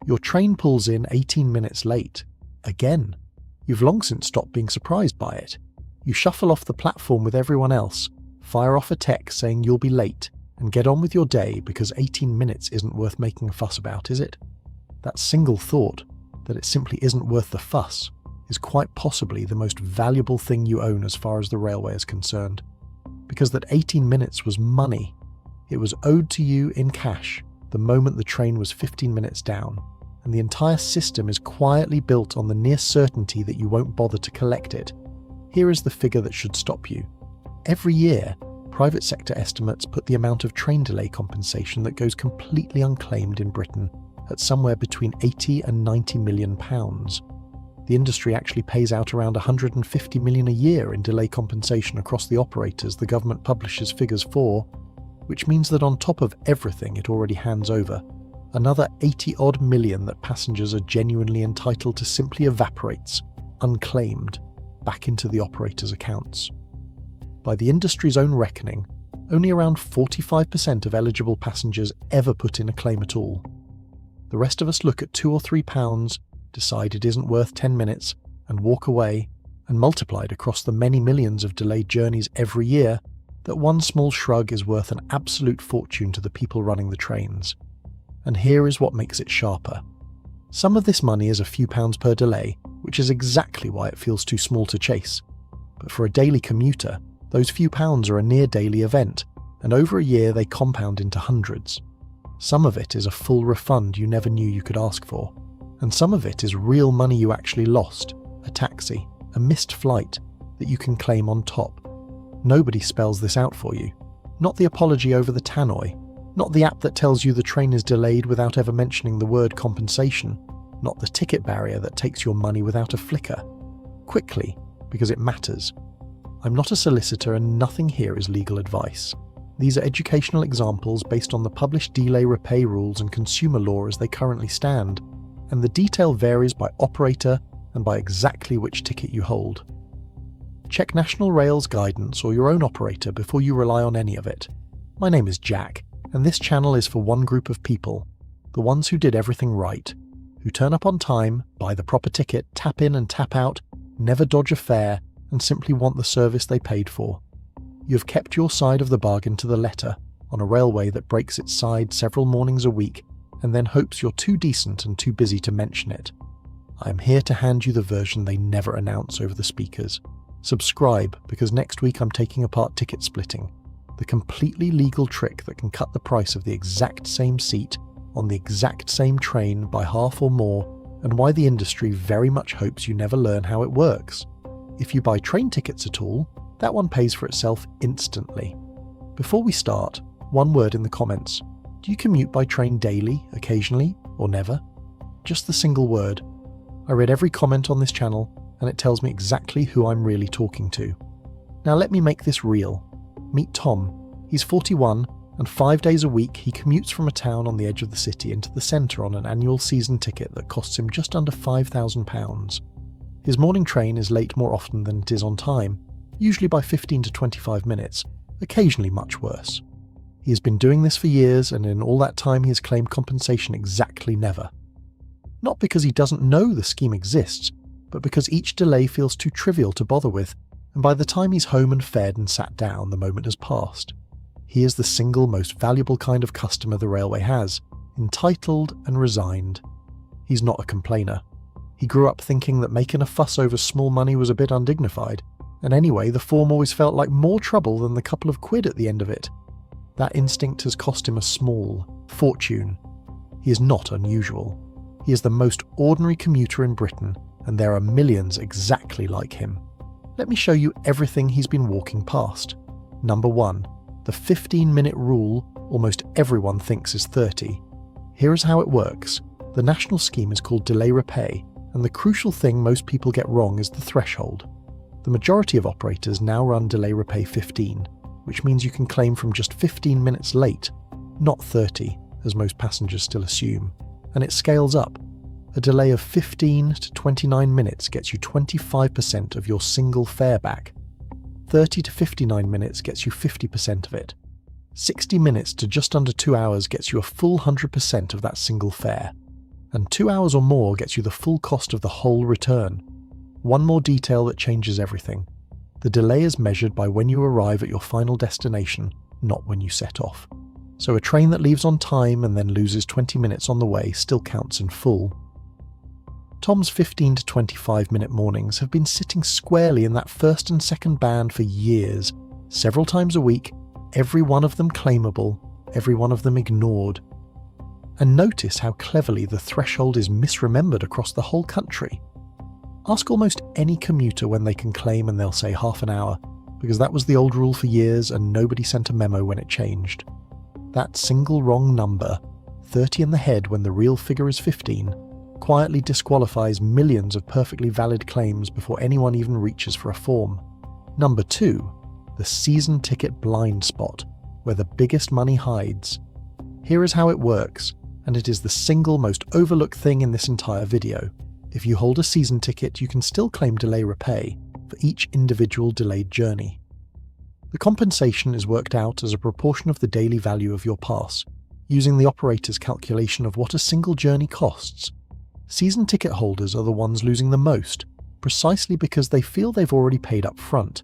Your train pulls in 18 minutes late. Again. You've long since stopped being surprised by it. You shuffle off the platform with everyone else, fire off a text saying you'll be late, and get on with your day because 18 minutes isn't worth making a fuss about, is it? That single thought, that it simply isn't worth the fuss, is quite possibly the most valuable thing you own as far as the railway is concerned. Because that 18 minutes was money. It was owed to you in cash the moment the train was 15 minutes down, and the entire system is quietly built on the near certainty that you won't bother to collect it. Here is the figure that should stop you. Every year, private sector estimates put the amount of train delay compensation that goes completely unclaimed in Britain at somewhere between 80 and 90 million pounds. The industry actually pays out around 150 million a year in delay compensation across the operators the government publishes figures for, which means that on top of everything it already hands over, another 80-odd million that passengers are genuinely entitled to simply evaporates, unclaimed, back into the operators' accounts. By the industry's own reckoning, only around 45% of eligible passengers ever put in a claim at all. The rest of us look at £2 or £3, decide it isn't worth 10 minutes, and walk away, and multiplied across the many millions of delayed journeys every year, that one small shrug is worth an absolute fortune to the people running the trains. And here is what makes it sharper. Some of this money is a few pounds per delay, which is exactly why it feels too small to chase. But for a daily commuter, those few pounds are a near-daily event, and over a year they compound into hundreds. Some of it is a full refund you never knew you could ask for, and some of it is real money you actually lost, a taxi, a missed flight, that you can claim on top. Nobody spells this out for you. Not the apology over the tannoy, not the app that tells you the train is delayed without ever mentioning the word compensation, not the ticket barrier that takes your money without a flicker. Quickly, because it matters. I'm not a solicitor and nothing here is legal advice. These are educational examples based on the published delay repay rules and consumer law as they currently stand, and the detail varies by operator and by exactly which ticket you hold. Check National Rail's guidance or your own operator before you rely on any of it. My name is Jack, and this channel is for one group of people, the ones who did everything right, who turn up on time, buy the proper ticket, tap in and tap out, never dodge a fare, and simply want the service they paid for. You've kept your side of the bargain to the letter on a railway that breaks its side several mornings a week and then hopes you're too decent and too busy to mention it. I am here to hand you the version they never announce over the speakers. Subscribe, because next week I'm taking apart ticket splitting, the completely legal trick that can cut the price of the exact same seat on the exact same train by half or more, and why the industry very much hopes you never learn how it works. If you buy train tickets at all, that one pays for itself instantly. Before we start, one word in the comments. Do you commute by train daily, occasionally, or never? Just the single word. I read every comment on this channel, and it tells me exactly who I'm really talking to. Now let me make this real. Meet Tom. He's 41, and 5 days a week he commutes from a town on the edge of the city into the centre on an annual season ticket that costs him just under £5,000. His morning train is late more often than it is on time, usually by 15 to 25 minutes, occasionally much worse. He has been doing this for years, and in all that time he has claimed compensation exactly never. Not because he doesn't know the scheme exists, but because each delay feels too trivial to bother with, and by the time he's home and fed and sat down, the moment has passed. He is the single most valuable kind of customer the railway has, entitled and resigned. He's not a complainer. He grew up thinking that making a fuss over small money was a bit undignified, and anyway the form always felt like more trouble than the couple of quid at the end of it. That instinct has cost him a small fortune. He is not unusual. He is the most ordinary commuter in Britain, and there are millions exactly like him. Let me show you everything he's been walking past. Number 1. The 15-minute rule almost everyone thinks is 30. Here is how it works. The national scheme is called delay repay, and the crucial thing most people get wrong is the threshold. The majority of operators now run delay repay 15, which means you can claim from just 15 minutes late, not 30, as most passengers still assume, and it scales up. A delay of 15 to 29 minutes gets you 25% of your single fare back. 30 to 59 minutes gets you 50% of it. 60 minutes to just under 2 hours gets you a full 100% of that single fare. and 2 hours or more gets you the full cost of the whole return. One more detail that changes everything. The delay is measured by when you arrive at your final destination, not when you set off. So a train that leaves on time and then loses 20 minutes on the way still counts in full. Tom's 15 to 25 minute mornings have been sitting squarely in that first and second band for years, several times a week, every one of them claimable, every one of them ignored. And notice how cleverly the threshold is misremembered across the whole country. Ask almost any commuter when they can claim and they'll say half an hour, because that was the old rule for years and nobody sent a memo when it changed. That single wrong number, 30 in the head when the real figure is 15, quietly disqualifies millions of perfectly valid claims before anyone even reaches for a form. Number 2, the season ticket blind spot, where the biggest money hides. Here is how it works, and it is the single most overlooked thing in this entire video. If you hold a season ticket, you can still claim delay repay for each individual delayed journey. The compensation is worked out as a proportion of the daily value of your pass, using the operator's calculation of what a single journey costs. Season ticket holders are the ones losing the most, precisely because they feel they've already paid up front.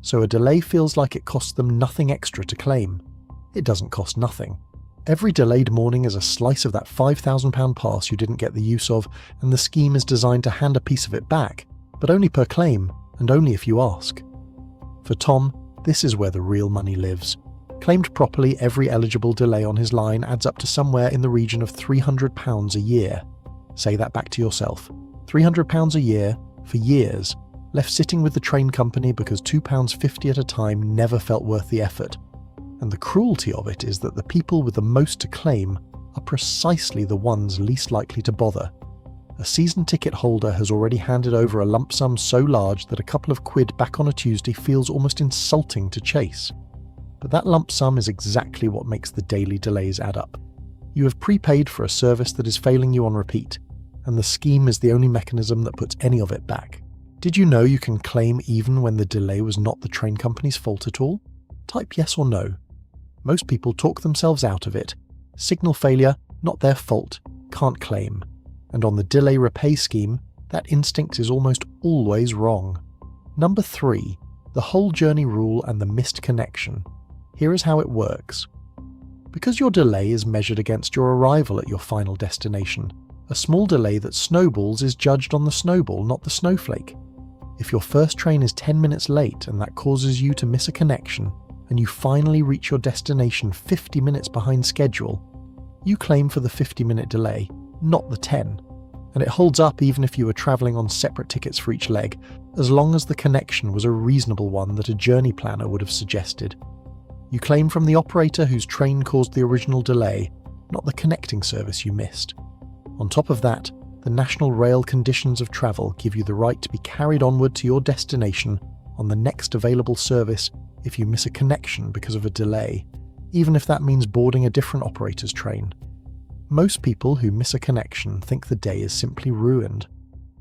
So a delay feels like it costs them nothing extra to claim. It doesn't cost nothing. Every delayed morning is a slice of that £5,000 pass you didn't get the use of, and the scheme is designed to hand a piece of it back, but only per claim, and only if you ask. For Tom, this is where the real money lives. Claimed properly, every eligible delay on his line adds up to somewhere in the region of £300 a year. Say that back to yourself. £300 a year, for years, left sitting with the train company because £2.50 at a time never felt worth the effort. And the cruelty of it is that the people with the most to claim are precisely the ones least likely to bother. A season ticket holder has already handed over a lump sum so large that a couple of quid back on a Tuesday feels almost insulting to chase. But that lump sum is exactly what makes the daily delays add up. You have prepaid for a service that is failing you on repeat, and the scheme is the only mechanism that puts any of it back. Did you know you can claim even when the delay was not the train company's fault at all? Type yes or no. Most people talk themselves out of it. Signal failure, not their fault, can't claim. And on the delay repay scheme, that instinct is almost always wrong. Number 3, the whole journey rule and the missed connection. Here is how it works. Because your delay is measured against your arrival at your final destination, a small delay that snowballs is judged on the snowball, not the snowflake. If your first train is 10 minutes late and that causes you to miss a connection, and you finally reach your destination 50 minutes behind schedule, you claim for the 50-minute delay, not the 10. And it holds up even if you were travelling on separate tickets for each leg, as long as the connection was a reasonable one that a journey planner would have suggested. You claim from the operator whose train caused the original delay, not the connecting service you missed. On top of that, the National Rail Conditions of Travel give you the right to be carried onward to your destination on the next available service if you miss a connection because of a delay, even if that means boarding a different operator's train. Most people who miss a connection think the day is simply ruined.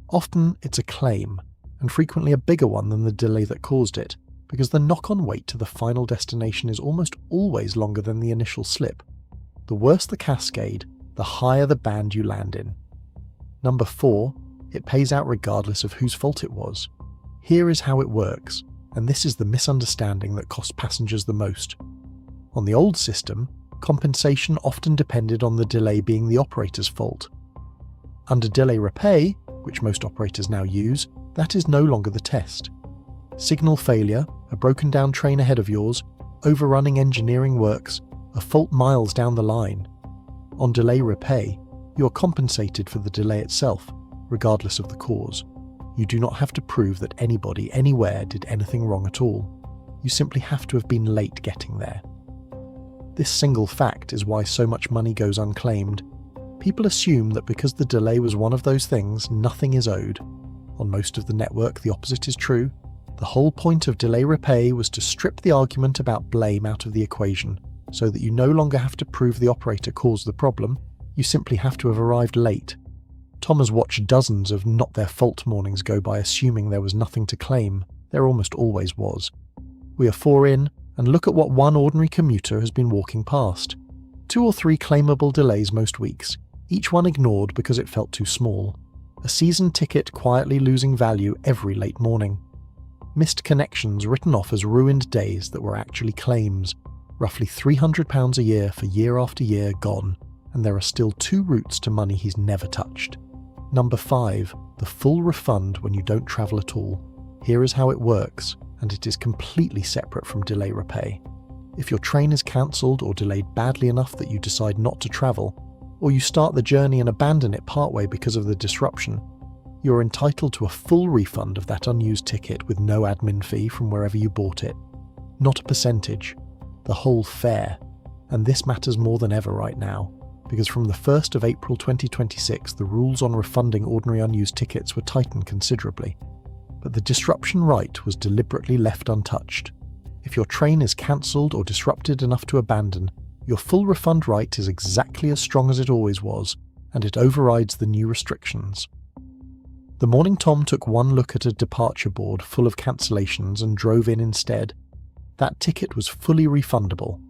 Often it's a claim, and frequently a bigger one than the delay that caused it, because the knock-on wait to the final destination is almost always longer than the initial slip. The worse the cascade, the higher the band you land in. Number 4, it pays out regardless of whose fault it was. Here is how it works, and this is the misunderstanding that cost passengers the most. On the old system, compensation often depended on the delay being the operator's fault. Under delay repay, which most operators now use, that is no longer the test. Signal failure, a broken down train ahead of yours, overrunning engineering works, a fault miles down the line. On delay repay, you are compensated for the delay itself, regardless of the cause. You do not have to prove that anybody anywhere did anything wrong at all. You simply have to have been late getting there. This single fact is why so much money goes unclaimed. People assume that because the delay was one of those things, nothing is owed. On most of the network, the opposite is true. The whole point of delay repay was to strip the argument about blame out of the equation, so that you no longer have to prove the operator caused the problem, you simply have to have arrived late. Tom has watched dozens of not their fault mornings go by assuming there was nothing to claim. There almost always was. We are 4 in, and look at what one ordinary commuter has been walking past. 2 or 3 claimable delays most weeks, each one ignored because it felt too small. A season ticket quietly losing value every late morning. Missed connections written off as ruined days that were actually claims. Roughly £300 a year for year after year gone, and there are still 2 routes to money he's never touched. Number 5. The full refund when you don't travel at all. Here is how it works, and it is completely separate from delay repay. If your train is cancelled or delayed badly enough that you decide not to travel, or you start the journey and abandon it partway because of the disruption, you are entitled to a full refund of that unused ticket with no admin fee from wherever you bought it. Not a percentage, the whole fare. And this matters more than ever right now, because from the 1st of April 2026 the rules on refunding ordinary unused tickets were tightened considerably. But the disruption right was deliberately left untouched. If your train is cancelled or disrupted enough to abandon, your full refund right is exactly as strong as it always was, and it overrides the new restrictions. The morning Tom took one look at a departure board full of cancellations and drove in instead. That ticket was fully refundable.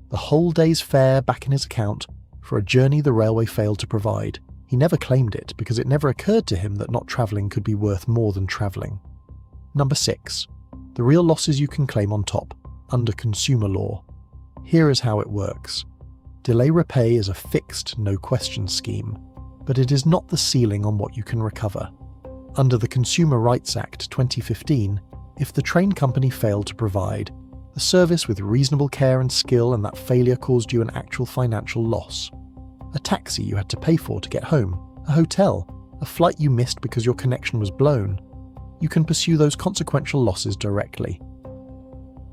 The whole day's fare back in his account for a journey the railway failed to provide. He never claimed it because it never occurred to him that not travelling could be worth more than travelling. Number 6. The real losses you can claim on top, under consumer law. Here is how it works. Delay repay is a fixed, no-questions scheme, but it is not the ceiling on what you can recover. Under the Consumer Rights Act 2015, if the train company failed to provide the service with reasonable care and skill and that failure caused you an actual financial loss, a taxi you had to pay for to get home, a hotel, a flight you missed because your connection was blown, you can pursue those consequential losses directly.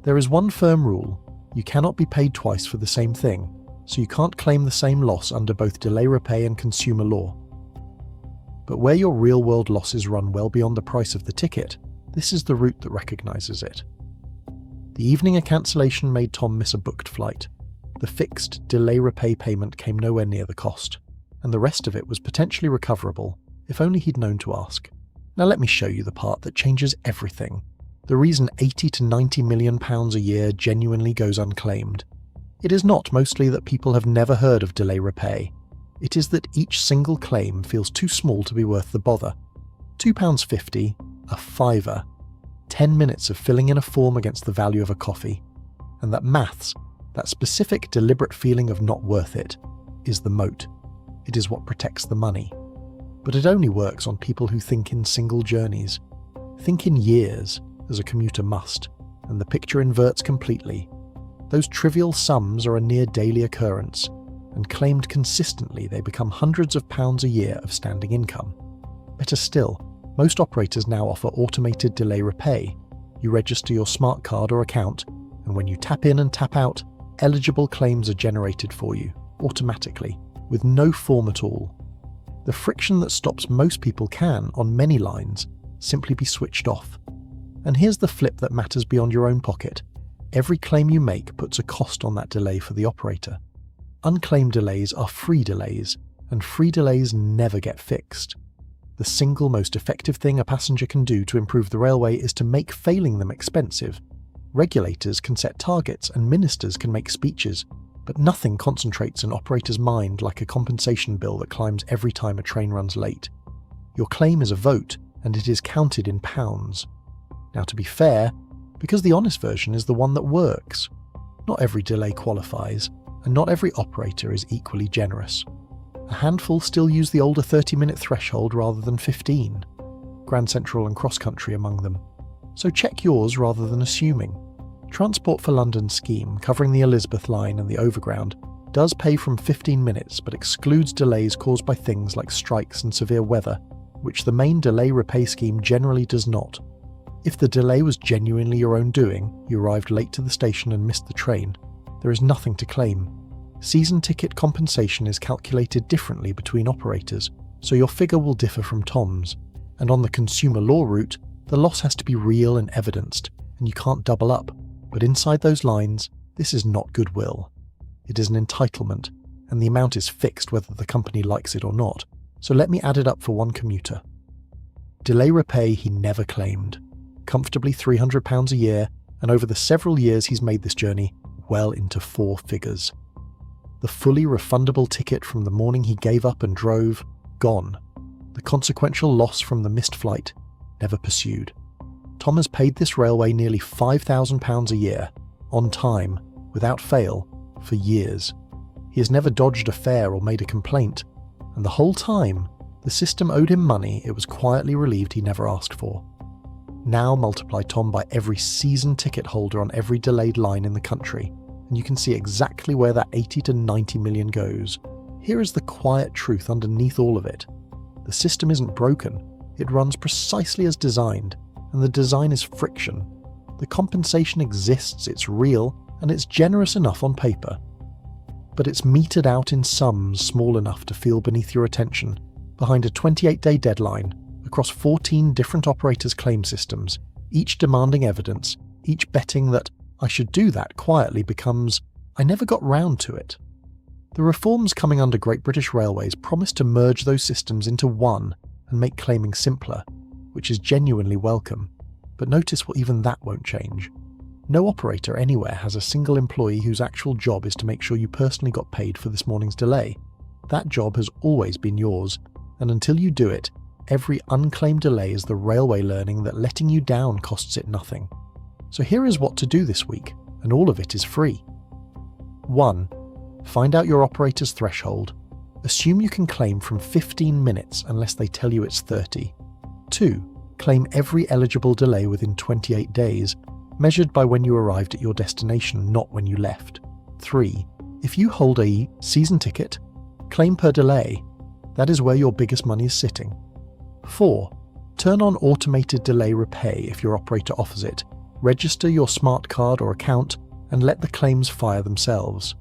There is one firm rule: you cannot be paid twice for the same thing, so you can't claim the same loss under both delay repay and consumer law. But where your real-world losses run well beyond the price of the ticket, this is the route that recognises it. The evening a cancellation made Tom miss a booked flight. The fixed delay repay payment came nowhere near the cost, and the rest of it was potentially recoverable, if only he'd known to ask. Now let me show you the part that changes everything. The reason £80 to £90 million a year genuinely goes unclaimed. It is not mostly that people have never heard of delay repay. It is that each single claim feels too small to be worth the bother. £2.50, a fiver, 10 minutes of filling in a form against the value of a coffee, and that maths, that specific deliberate feeling of not worth it, is the moat. It is what protects the money. But it only works on people who think in single journeys. Think in years, as a commuter must, and the picture inverts completely. Those trivial sums are a near daily occurrence, and claimed consistently they become hundreds of pounds a year of standing income. Better still, most operators now offer automated delay repay. You register your smart card or account, and when you tap in and tap out, eligible claims are generated for you, automatically, with no form at all. The friction that stops most people can, on many lines, simply be switched off. And here's the flip that matters beyond your own pocket. Every claim you make puts a cost on that delay for the operator. Unclaimed delays are free delays, and free delays never get fixed. The single most effective thing a passenger can do to improve the railway is to make failing them expensive. Regulators can set targets and ministers can make speeches, but nothing concentrates an operator's mind like a compensation bill that climbs every time a train runs late. Your claim is a vote, and it is counted in pounds. Now, to be fair, because the honest version is the one that works, not every delay qualifies, and not every operator is equally generous. A handful still use the older 30-minute threshold rather than 15, Grand Central and Cross Country among them. So check yours rather than assuming. Transport for London scheme, covering the Elizabeth line and the Overground, does pay from 15 minutes but excludes delays caused by things like strikes and severe weather, which the main delay repay scheme generally does not. If the delay was genuinely your own doing, you arrived late to the station and missed the train, there is nothing to claim. Season ticket compensation is calculated differently between operators, so your figure will differ from Tom's. And on the consumer law route, the loss has to be real and evidenced, and you can't double up. But inside those lines, this is not goodwill. It is an entitlement, and the amount is fixed whether the company likes it or not. So let me add it up for one commuter. Delay repay he never claimed. Comfortably £300 a year, and over the several years he's made this journey, well into 4 figures. The fully refundable ticket from the morning he gave up and drove, gone. The consequential loss from the missed flight, never pursued. Tom has paid this railway nearly £5,000 a year, on time, without fail, for years. He has never dodged a fare or made a complaint, and the whole time, the system owed him money it was quietly relieved he never asked for. Now multiply Tom by every season ticket holder on every delayed line in the country, and you can see exactly where that 80 to 90 million goes. Here is the quiet truth underneath all of it. The system isn't broken, it runs precisely as designed, and the design is friction. The compensation exists, it's real, and it's generous enough on paper. But it's metered out in sums small enough to feel beneath your attention, behind a 28-day deadline, across 14 different operators' claim systems, each demanding evidence, each betting that I should do that quietly becomes I never got round to it. The reforms coming under Great British Railways promise to merge those systems into one and make claiming simpler, which is genuinely welcome. But notice what even that won't change. No operator anywhere has a single employee whose actual job is to make sure you personally got paid for this morning's delay. That job has always been yours, and until you do it, every unclaimed delay is the railway learning that letting you down costs it nothing. So here is what to do this week, and all of it is free. 1. Find out your operator's threshold. Assume you can claim from 15 minutes unless they tell you it's 30. 2. Claim every eligible delay within 28 days, measured by when you arrived at your destination, not when you left. 3. If you hold a season ticket, claim per delay. That is where your biggest money is sitting. 4. Turn on automated delay repay if your operator offers it. Register your smart card or account and let the claims fire themselves.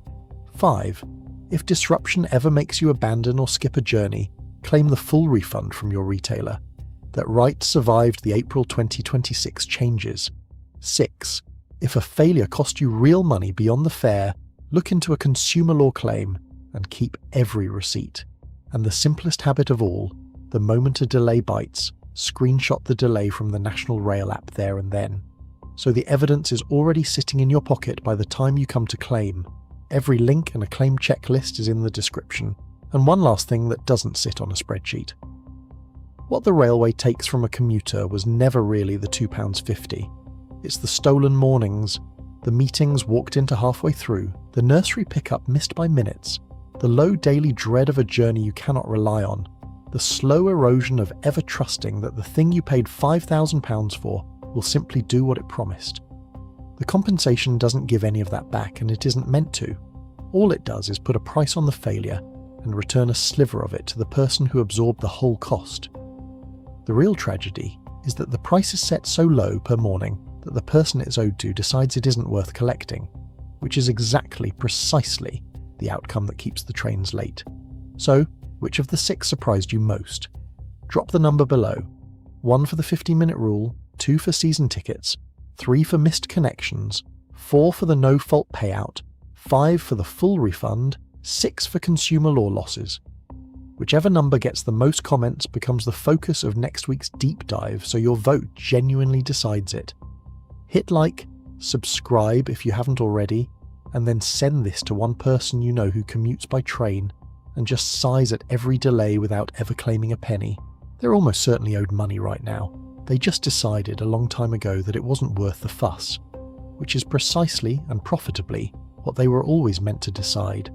5. If disruption ever makes you abandon or skip a journey, claim the full refund from your retailer. That right survived the April 2026 changes. 6. If a failure cost you real money beyond the fare, look into a consumer law claim and keep every receipt. And the simplest habit of all, the moment a delay bites, screenshot the delay from the National Rail app there and then. So the evidence is already sitting in your pocket by the time you come to claim. Every link and a claim checklist is in the description. And one last thing that doesn't sit on a spreadsheet. What the railway takes from a commuter was never really the £2.50. It's the stolen mornings, the meetings walked into halfway through, the nursery pickup missed by minutes, the low daily dread of a journey you cannot rely on, the slow erosion of ever trusting that the thing you paid £5,000 for will simply do what it promised. The compensation doesn't give any of that back, and it isn't meant to. All it does is put a price on the failure and return a sliver of it to the person who absorbed the whole cost. The real tragedy is that the price is set so low per morning that the person it's owed to decides it isn't worth collecting, which is precisely the outcome that keeps the trains late. So, which of the 6 surprised you most? Drop the number below. 1 for the 15-minute rule, 2 for season tickets, 3 for missed connections, 4 for the no-fault payout, 5 for the full refund, 6 for consumer law losses. Whichever number gets the most comments becomes the focus of next week's deep dive, so your vote genuinely decides it. Hit like, subscribe if you haven't already, and then send this to one person you know who commutes by train and just sighs at every delay without ever claiming a penny. They're almost certainly owed money right now. They just decided a long time ago that it wasn't worth the fuss, which is precisely and profitably what they were always meant to decide.